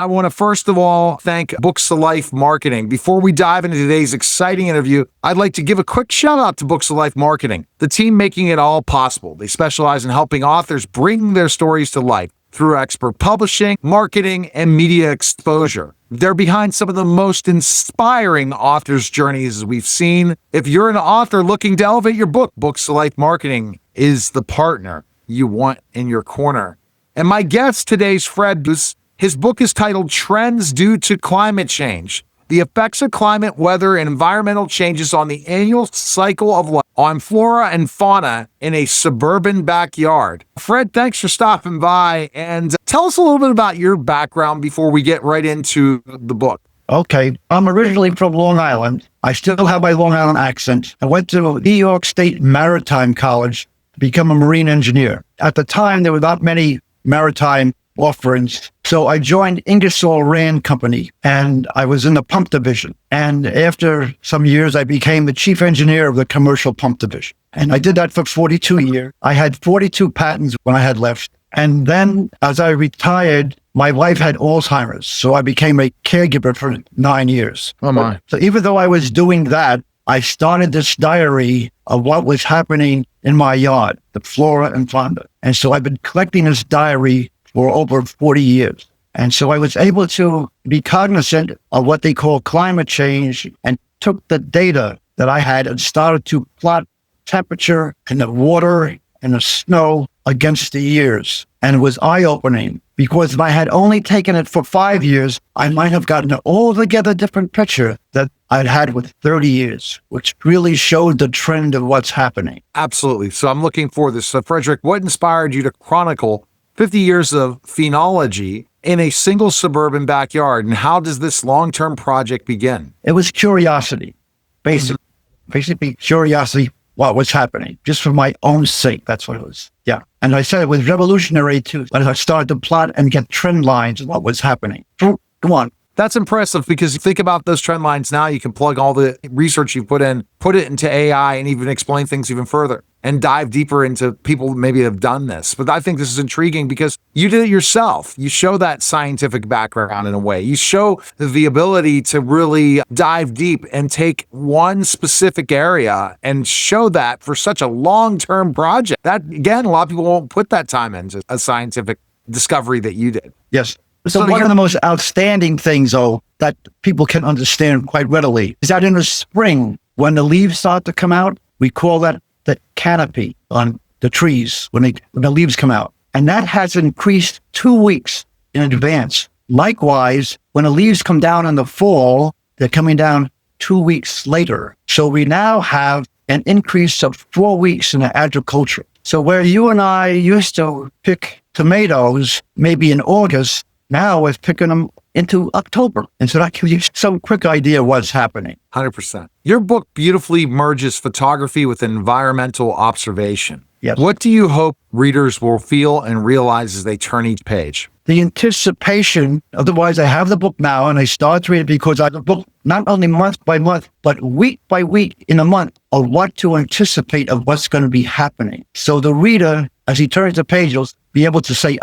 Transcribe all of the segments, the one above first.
I want to first of all thank Books to Life Marketing. Before we dive into today's exciting interview, I'd like to give a quick shout out to Books to Life Marketing, the team making it all possible. They specialize in helping authors bring their stories to life through expert publishing, marketing, and media exposure. They're behind some of the most inspiring authors' journeys we've seen. If you're an author looking to elevate your book, Books to Life Marketing is the partner you want in your corner. And my guest today's Fred Buse. His book is titled Trends Due to Climate Change: The Effects of Climate, Weather, and Environmental Changes on the Annual Cycle of Life on Flora and Fauna in a Suburban Backyard. Fred, thanks for stopping by, and tell us a little bit about your background before we get right into the book. Okay, I'm originally from Long Island. I still have my Long Island accent. I went to New York State Maritime College to become a marine engineer. At the time, there were not many maritime offerings. So I joined Ingersoll Rand company, and I was in the pump division. And after some years, I became the chief engineer of the commercial pump division. And I did that for 42 years. I had 42 patents when I had left. And then as I retired, my wife had Alzheimer's. So I became a caregiver for 9 years. Oh my. So even though I was doing that, I started this diary of what was happening in my yard, the flora and fauna. And so I've been collecting this diary for over 40 years. And so I was able to be cognizant of what they call climate change and took the data that I had and started to plot temperature and the water and the snow against the years. And it was eye-opening because if I had only taken it for 5 years, I might have gotten an altogether different picture that I'd had with 30 years, which really showed the trend of what's happening. Absolutely. So I'm looking for this. So Frederic, what inspired you to chronicle 50 years of phenology in a single suburban backyard, and how does this long-term project begin? It was curiosity, basically curiosity what was happening, just for my own sake. That's what it was. Yeah. And I said it was revolutionary too, when I started to plot and get trend lines of what was happening. Come on. That's impressive because you think about those trend lines now, you can plug all the research you put in, put it into AI and even explain things even further and dive deeper into people who maybe have done this. But I think this is intriguing because you did it yourself. You show that scientific background in a way. You show the ability to really dive deep and take one specific area and show that for such a long-term project. That, again, a lot of people won't put that time into a scientific discovery that you did. Yes. So one of the most outstanding things, though, that people can understand quite readily is that in the spring, when the leaves start to come out, we call that the canopy on the trees when the leaves come out. And that has increased 2 weeks in advance. Likewise, when the leaves come down in the fall, they're coming down 2 weeks later. So we now have an increase of 4 weeks in the agriculture. So where you and I used to pick tomatoes maybe in August, now we're picking them into October. And so that gives you some quick idea of what's happening. 100%. Your book beautifully merges photography with environmental observation. Yes. What do you hope readers will feel and realize as they turn each page? The anticipation, otherwise I have the book now and I start to read it because I have the book not only month by month, but week by week in a month of what to anticipate of what's going to be happening. So the reader, as he turns the page, will be able to say,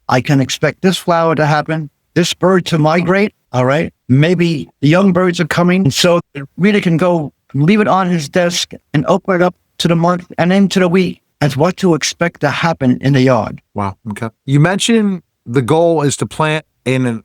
I can expect this flower to happen, this bird to migrate, all right? Maybe the young birds are coming. So the reader can go leave it on his desk and open it up to the month and into the week as what to expect to happen in the yard. Wow. Okay. You mentioned the goal is to plant an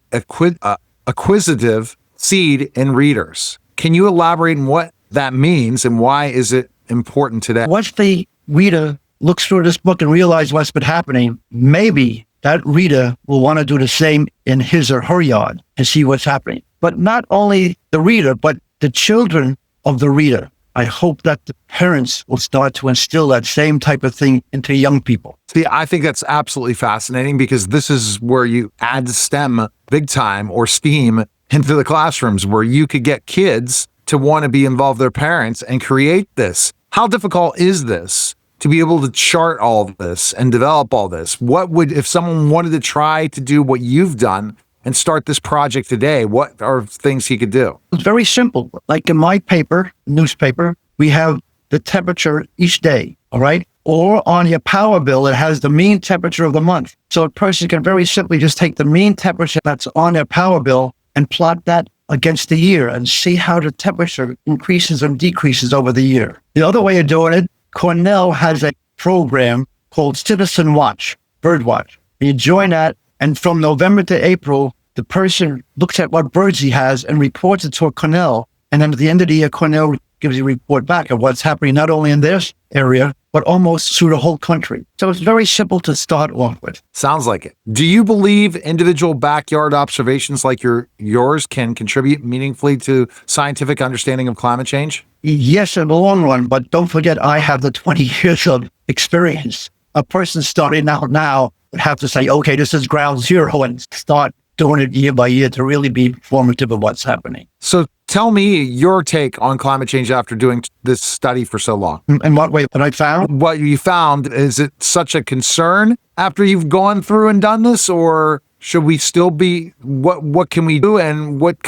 acquisitive seed in readers. Can you elaborate on what that means and why is it important today? Once the reader looks through this book and realizes what's been happening, maybe that reader will want to do the same in his or her yard and see what's happening. But not only the reader, but the children of the reader. I hope that the parents will start to instill that same type of thing into young people. See, I think that's absolutely fascinating because this is where you add STEM big time or STEAM into the classrooms where you could get kids to want to be involved with their parents and create this. How difficult is this to be able to chart all of this and develop all this? What would, if someone wanted to try to do what you've done and start this project today, what are things he could do? It's very simple. Like in my paper, newspaper, we have the temperature each day, all right? or on your power bill, it has the mean temperature of the month. So a person can very simply just take the mean temperature that's on their power bill and plot that against the year and see how the temperature increases and decreases over the year. The other way of doing it, Cornell has a program called Citizen Watch, Birdwatch. You join that, and from November to April, the person looks at what birds he has and reports it to Cornell. And then at the end of the year, Cornell gives you a report back of what's happening not only in their area, but almost through the whole country. So it's very simple to start off with. Sounds like it. Do you believe individual backyard observations like yours can contribute meaningfully to scientific understanding of climate change? Yes, in the long run, but don't forget, I have the 20 years of experience. A person starting out now would have to say, okay, this is ground zero, and start doing it year by year to really be informative of what's happening. So tell me your take on climate change after doing this study for so long. In what way? What I found? What you found, is it such a concern after you've gone through and done this, or should we still be, what can we do? And what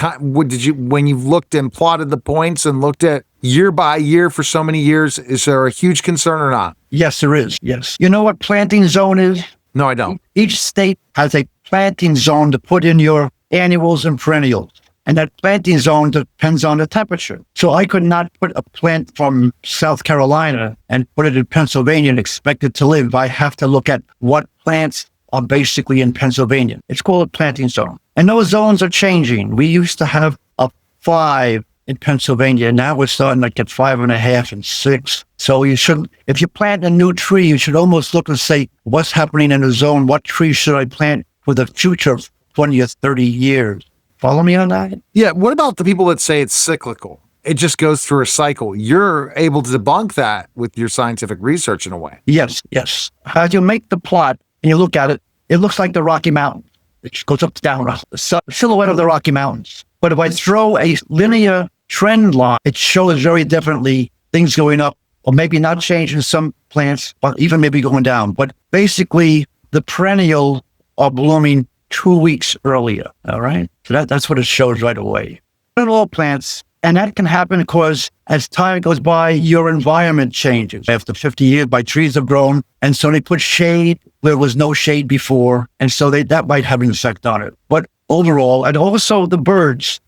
did you, when you've looked and plotted the points and looked at year by year for so many years, is there a huge concern or not? Yes, there is. Yes. You know what planting zone is? No, I don't. Each state has a planting zone to put in your annuals and perennials. And that planting zone depends on the temperature. So I could not put a plant from South Carolina and put it in Pennsylvania and expect it to live. I have to look at what plants are basically in Pennsylvania. It's called a planting zone. And those zones are changing. We used to have a 5 in Pennsylvania. Now we're starting to get 5.5 and 6. So you should, if you plant a new tree, you should almost look and say, what's happening in the zone? What tree should I plant for the future of 20 or 30 years? Follow me on that? Yeah. What about the people that say it's cyclical? It just goes through a cycle. You're able to debunk that with your scientific research in a way. Yes, yes. As you make the plot and you look at it, it looks like the Rocky Mountains. It goes up, down, the silhouette of the Rocky Mountains. But if I throw a linear trend line, it shows very differently things going up, or maybe not changing some plants, or even maybe going down. But basically, the perennial are blooming 2 weeks earlier, all right? So that's what it shows right away. In all plants, and that can happen because as time goes by, your environment changes. After 50 years, my trees have grown, and so they put shade where there was no shade before, and so that might have an effect on it. But overall, and also the birds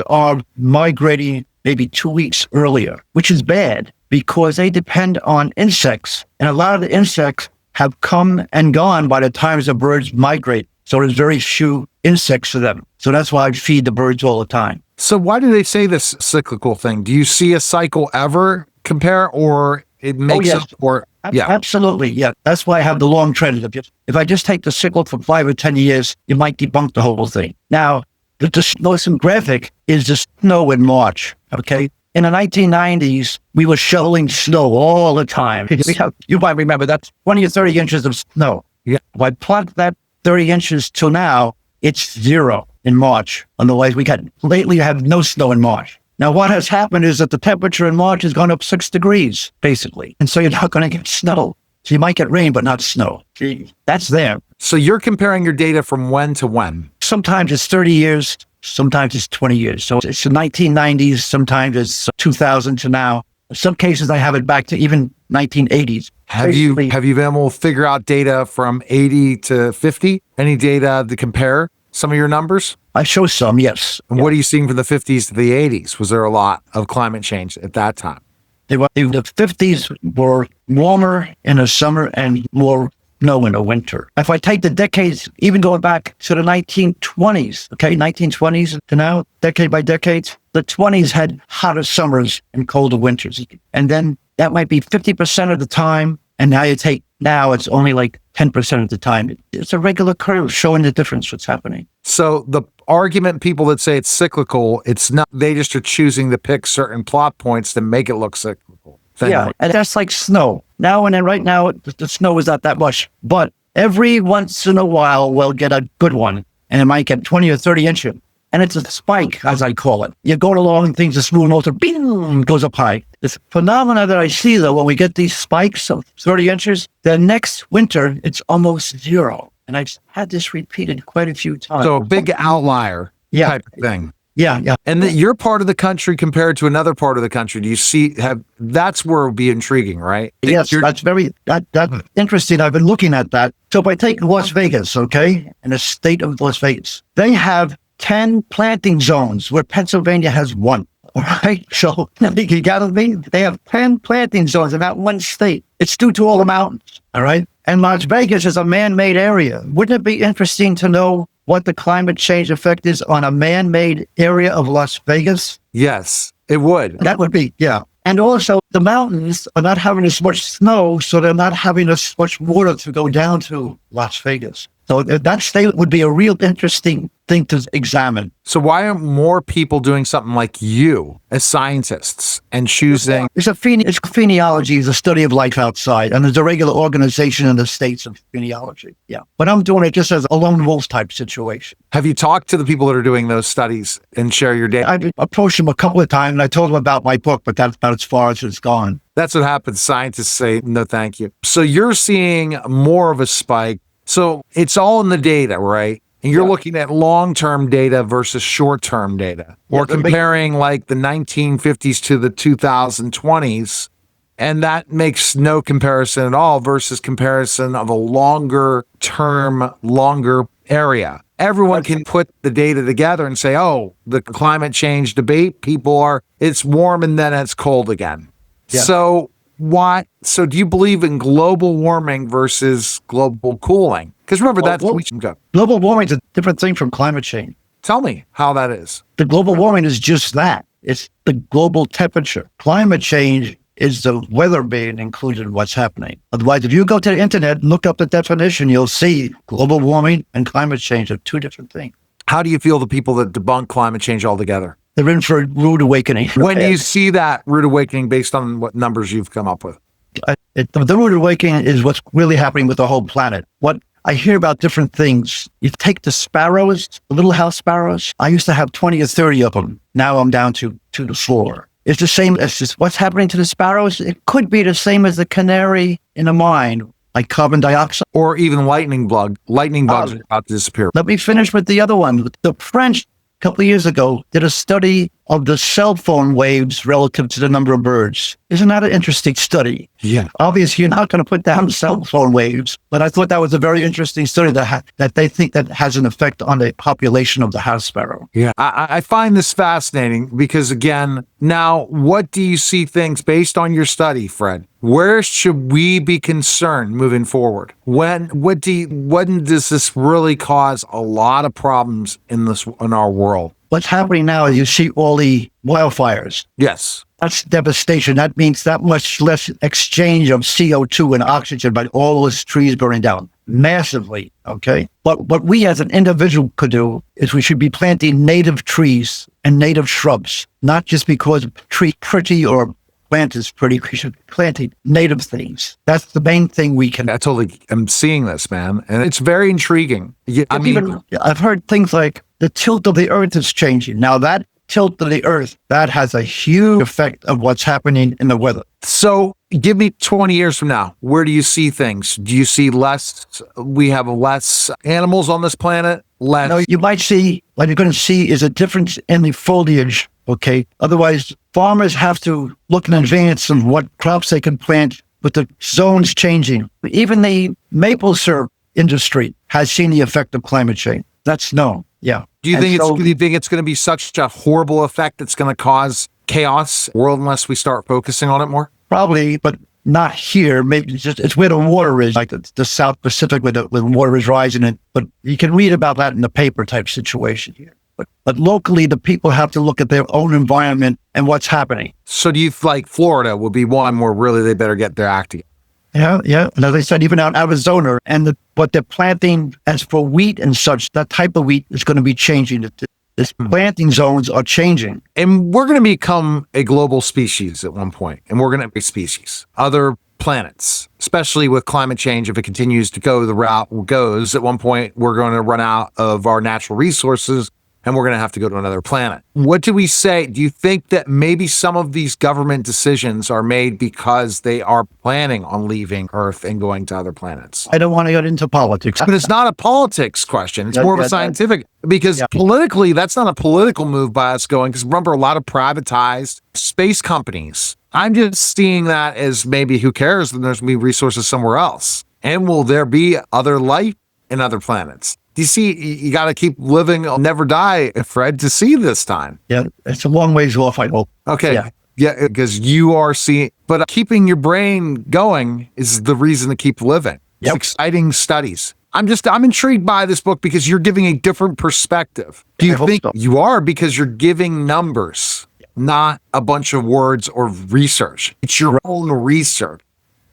are migrating maybe 2 weeks earlier, which is bad because they depend on insects, and a lot of the insects have come and gone by the time the birds migrate. So there's very few insects for them. So that's why I feed the birds all the time. So why do they say this cyclical thing? Do you see a cycle ever compare, or it makes yes. it, or yeah? Absolutely, yeah. That's why I have the long trend. If I just take the cycle for 5 or 10 years, you might debunk the whole thing. Now, the most graphic is the snow in March, okay? In the 1990s, we were shoveling snow all the time. You might remember that's 20 or 30 inches of snow. Yeah. If I plot that 30 inches till now, it's 0 in March. Otherwise, lately have no snow in March. Now, what has happened is that the temperature in March has gone up 6 degrees, basically. And so you're not going to get snow. So you might get rain, but not snow. That's there. So you're comparing your data from when to when? Sometimes it's 30 years, sometimes it's 20 years. So it's the 1990s, sometimes it's 2000 to now. In some cases, I have it back to even 1980s. Have you been able to figure out data from 80 to 50? Any data to compare some of your numbers? I show some, yes. And what are you seeing from the 50s to the 80s? Was there a lot of climate change at that time? The 50s were warmer in the summer and more snow in the winter. If I take the decades, even going back to the 1920s, okay, 1920s to now, decade by decade, the 20s had hotter summers and colder winters. And then that might be 50% of the time. And now it's only like 10% of the time. It's a regular curve showing the difference what's happening. So the argument, people that say it's cyclical, it's not, they just are choosing to pick certain plot points to make it look cyclical. Yeah, and that's like snow. Now and then right now, the snow is not that much. But every once in a while, we'll get a good one. And it might get 20 or 30 inches. And it's a spike, as I call it. You're going along and things are smooth, and boom, goes up high. This phenomena that I see, though, when we get these spikes of 30 inches, the next winter, it's almost 0. And I've had this repeated quite a few times. So a big outlier type of thing. Yeah, yeah. And that your part of the country compared to another part of the country, do you see that's where it would be intriguing, right? Yes, that's interesting. I've been looking at that. So if I take Las Vegas, okay, in the state of Las Vegas, they have 10 planting zones where Pennsylvania has 1. All right. So you got me? They have 10 planting zones in that one state. It's due to all the mountains. All right. And Las Vegas is a man-made area. Wouldn't it be interesting to know what the climate change effect is on a man-made area of Las Vegas? Yes, it would. That would be, yeah. And also, the mountains are not having as much snow, so they're not having as much water to go down to Las Vegas. So that state would be a real interesting thing to examine. So why aren't more people doing something like you as scientists and choosing? It's phenomenology is a study of life outside, and there's a regular organization in the States of phenomenology. Yeah. But I'm doing it just as a lone wolf type situation. Have you talked to the people that are doing those studies and share your data? I've approached them a couple of times, and I told them about my book, but that's about as far as it's gone. That's what happens. Scientists say, no, thank you. So you're seeing more of a spike. So it's all in the data, right? And you're looking at long-term data versus short-term data. Or comparing like the 1950s to the 2020s. And that makes no comparison at all versus comparison of a longer term, longer area. Everyone can put the data together and say, oh, the climate change debate, it's warm and then it's cold again. Yeah. So do you believe in global warming versus global cooling? Because remember, that's we should go. Global warming is a different thing from climate change. Tell me how that is. The global warming is just that. It's the global temperature. Climate change is the weather being included in what's happening. Otherwise, if you go to the internet and look up the definition, you'll see global warming and climate change are 2 different things. How do you feel the people that debunk climate change altogether? They're in for a rude awakening. When do you see that rude awakening based on what numbers you've come up with? The rude awakening is what's really happening with the whole planet. What I hear about different things. You take the sparrows, the little house sparrows. I used to have 20 or 30 of them. Now I'm down to the 4. It's the same as just what's happening to the sparrows. It could be the same as the canary in a mine, like carbon dioxide. Or even lightning bugs are about to disappear. Let me finish with the other one. The French, a couple of years ago, did a study of the cell phone waves relative to the number of birds. Isn't that an interesting study? Yeah. Obviously, you're not going to put down cell phone waves, but I thought that was a very interesting study that they think that has an effect on the population of the house sparrow. Yeah. I find this fascinating because, again, now, what do you see things based on your study, Fred? Where should we be concerned moving forward? When does this really cause a lot of problems in our world? What's happening now is you see all the wildfires. Yes. That's devastation. That means that much less exchange of CO2 and oxygen by all those trees burning down massively, okay? But what we as an individual could do is we should be planting native trees and native shrubs, not just because a tree pretty or plant is pretty. We should be planting native things. That's the main thing we can. I'm seeing this, man, and it's very intriguing. I've heard things like the tilt of the earth is changing. Now that tilt of the earth, that has a huge effect of what's happening in the weather. So give me 20 years from now, where do you see things? Do you see we have less animals on this planet? Less? No, you might see, what you're going to see is a difference in the foliage, okay? Otherwise, farmers have to look in advance of what crops they can plant with the zones changing. Even the maple syrup industry has seen the effect of climate change. That's known. Yeah. Do you think it's going to be such a horrible effect that's going to cause chaos in the world unless we start focusing on it more? Probably, but not here. Maybe it's where the water is, like the South Pacific, where water is rising. But you can read about that in the paper type situation here. But locally, the people have to look at their own environment and what's happening. So do you like Florida will be one where really they better get their act together? Yeah. And as I said, even out in Arizona, and what they're planting as for wheat and such, that type of wheat is going to be changing. This planting zones are changing. And we're going to become a global species at one point, and we're going to be species. Other planets, especially with climate change, if it continues to go the route it goes, at one point we're going to run out of our natural resources, and we're going to have to go to another planet. What do we say? Do you think that maybe some of these government decisions are made because they are planning on leaving Earth and going to other planets? I don't want to get into politics. But it's not a politics question. It's more of a scientific, because politically, that's not a political move by us going, because remember, a lot of privatized space companies. I'm just seeing that as maybe who cares, then there's going to be resources somewhere else. And will there be other life in other planets? Do you see, you got to keep living, never die, Fred, to see this time. Yeah, it's a long ways off, I hope. Okay. Yeah, because you are seeing, but keeping your brain going is the reason to keep living. It's exciting studies. I'm intrigued by this book because you're giving a different perspective. Do you think you are? Because you're giving numbers, not a bunch of words or research. It's your own research.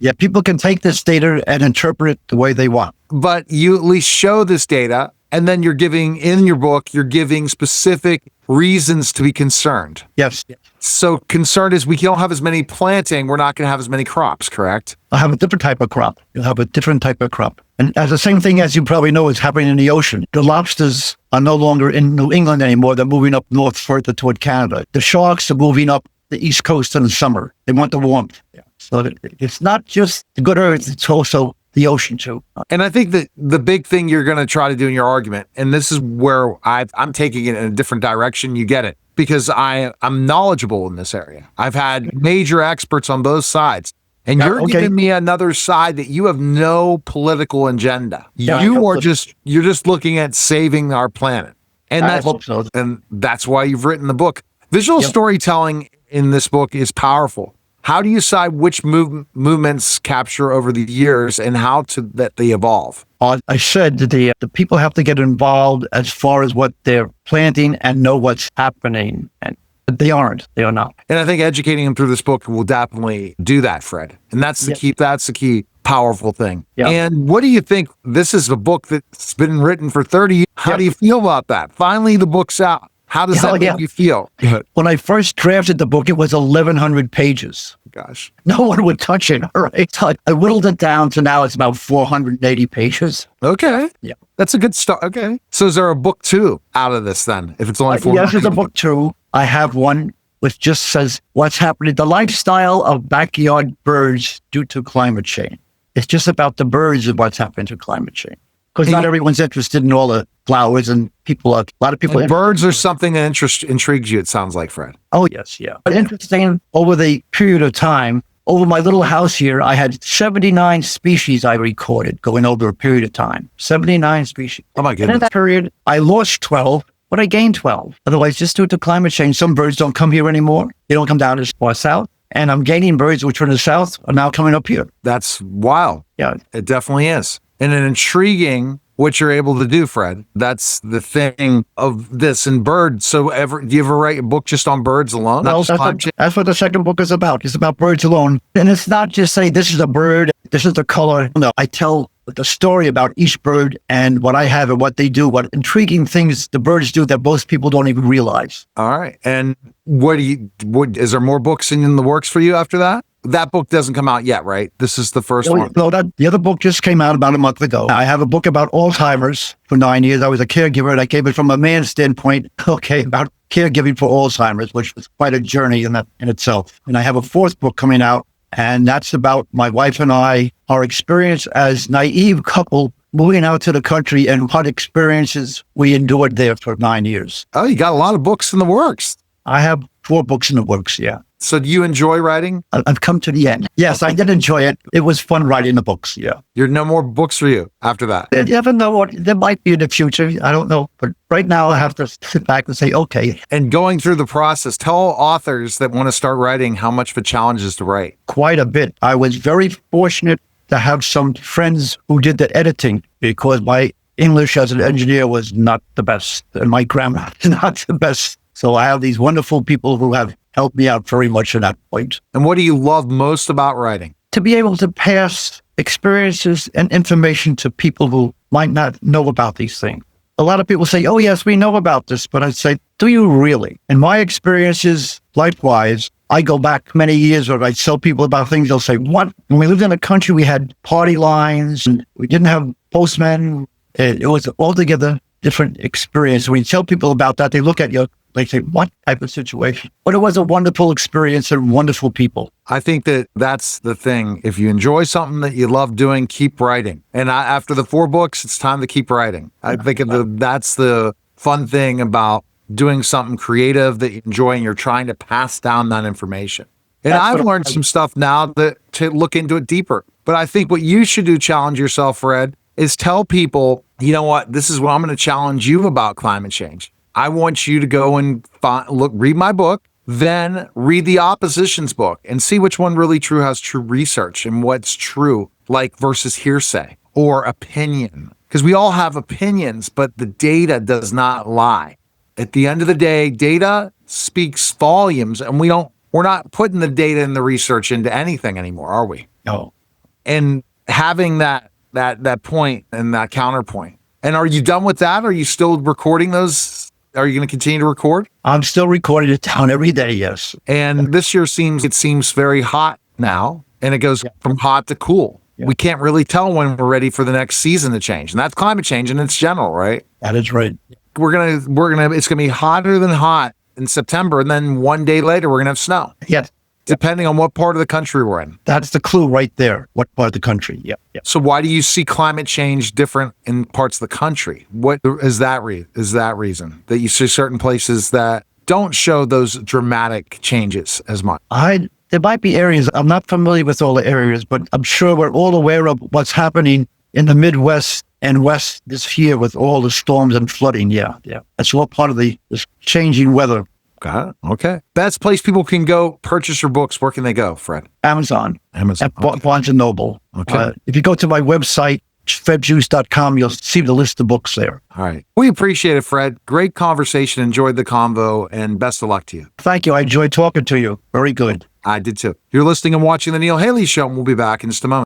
Yeah, people can take this data and interpret it the way they want. But you at least show this data, and then you're giving, in your book, you're giving specific reasons to be concerned. Yes. So concerned is we don't have as many planting, we're not going to have as many crops, correct? I'll have a different type of crop. You'll have a different type of crop. And as the same thing, as you probably know, is happening in the ocean. The lobsters are no longer in New England anymore. They're moving up north further toward Canada. The sharks are moving up the East Coast in the summer. They want the warmth. So it's not just the good earth, it's also the ocean too. And I think that the big thing you're going to try to do in your argument, and this is where I'm taking it in a different direction, you get it, because I'm knowledgeable in this area. I've had major experts on both sides. And you're giving me another side that you have no political agenda. You're just looking at saving our planet. And I hope so. And that's why you've written the book. Visual storytelling in this book is powerful. How do you decide which movements capture over the years and how that they evolve? I said that the people have to get involved as far as what they're planting and know what's happening. And they aren't. They are not. And I think educating them through this book will definitely do that, Fred. And that's the key. That's the key powerful thing. Yep. And what do you think? This is a book that's been written for 30 years. How do you feel about that? Finally, the book's out. How does that make you feel? When I first drafted the book, it was 1,100 pages. Gosh. No one would touch it, all right? So I whittled it down to now it's about 480 pages. Okay. Yeah. That's a good start. Okay. So is there a book 2 out of this then, if it's only 400? Yes, there's a book 2. I have one which just says what's happening, the lifestyle of backyard birds due to climate change. It's just about the birds and what's happening to climate change. Because not everyone's interested in all the flowers, and a lot of people. Birds are something that intrigues you, it sounds like, Fred. Oh, yes, yeah. But interesting, over the period of time, over my little house here, I had 79 species I recorded going over a period of time. 79 species. Oh, my goodness. And in that period, I lost 12, but I gained 12. Otherwise, just due to climate change, some birds don't come here anymore. They don't come down as far south. And I'm gaining birds which were in the south are now coming up here. That's wild. Yeah. It definitely is. And an intriguing what you're able to do, Fred. That's the thing of this and birds. So do you ever write a book just on birds alone? No, that's what the second book is about. It's about birds alone. And it's not just saying this is a bird, this is the color. No, I tell the story about each bird and what I have and what they do, what intriguing things the birds do that most people don't even realize. All right. And is there more books in the works for you after that? That book doesn't come out yet, right? This is the first one. No, the other book just came out about a month ago. I have a book about Alzheimer's for 9 years. I was a caregiver, and I gave it from a man's standpoint, about caregiving for Alzheimer's, which was quite a journey in itself. And I have a 4th book coming out, and that's about my wife and I, our experience as naive couple moving out to the country and what experiences we endured there for 9 years. Oh, you got a lot of books in the works. I have 4 books in the works, yeah. So do you enjoy writing? I've come to the end. Yes, I did enjoy it. It was fun writing the books, yeah. You're no more books for you after that? You never know what there might be in the future. I don't know. But right now I have to sit back and say, okay. And going through the process, tell authors that want to start writing how much of a challenge is to write. Quite a bit. I was very fortunate to have some friends who did the editing because my English as an engineer was not the best and my grammar is not the best. So I have these wonderful people who have helped me out very much at that point. And what do you love most about writing? To be able to pass experiences and information to people who might not know about these things. A lot of people say, oh, yes, we know about this. But I say, do you really? And my experiences, life-wise, I go back many years where I tell people about things. They'll say, what? When we lived in a country, we had party lines and we didn't have postmen. It was altogether different experience. When you tell people about that, they look at you, they say, what type of situation? But it was a wonderful experience and wonderful people. I think that that's the thing. If you enjoy something that you love doing, keep writing. And after the 4 books, it's time to keep writing. I think that's the fun thing about doing something creative that you enjoy and you're trying to pass down that information. And I've learned some stuff now to look into it deeper. But I think what you should do, challenge yourself, Fred, is tell people, you know what, this is what I'm going to challenge you about climate change. I want you to go and read my book, then read the opposition's book and see which one really has true research and what's true, like versus hearsay or opinion. Because we all have opinions, but the data does not lie. At the end of the day, data speaks volumes, and we're not putting the data and the research into anything anymore, are we? No. And having that point and that counterpoint. And are you done with that? Are you still recording those? Are you going to continue to record? I'm still recording it down every day, yes. And this year seems very hot now, and it goes from hot to cool. Yeah. We can't really tell when we're ready for the next season to change. And that's climate change, and it's general, right? That is right. It's gonna be hotter than hot in September, and then one day later we're gonna have snow. Yes. Depending on what part of the country we're in. That's the clue right there. What part of the country? Yeah. So why do you see climate change different in parts of the country? What is that reason that you see certain places that don't show those dramatic changes as much? There might be areas, I'm not familiar with all the areas, but I'm sure we're all aware of what's happening in the Midwest and West this year with all the storms and flooding. Yeah. That's all part of this changing weather. Got it. Okay. Best place people can go purchase your books. Where can they go, Fred? Amazon. Okay. Barnes & Noble. Okay. If you go to my website, fredbuse.com, you'll see the list of books there. All right. We appreciate it, Fred. Great conversation. Enjoyed the convo, and best of luck to you. Thank you. I enjoyed talking to you. Very good. I did too. You're listening and watching The Neil Haley Show, and we'll be back in just a moment.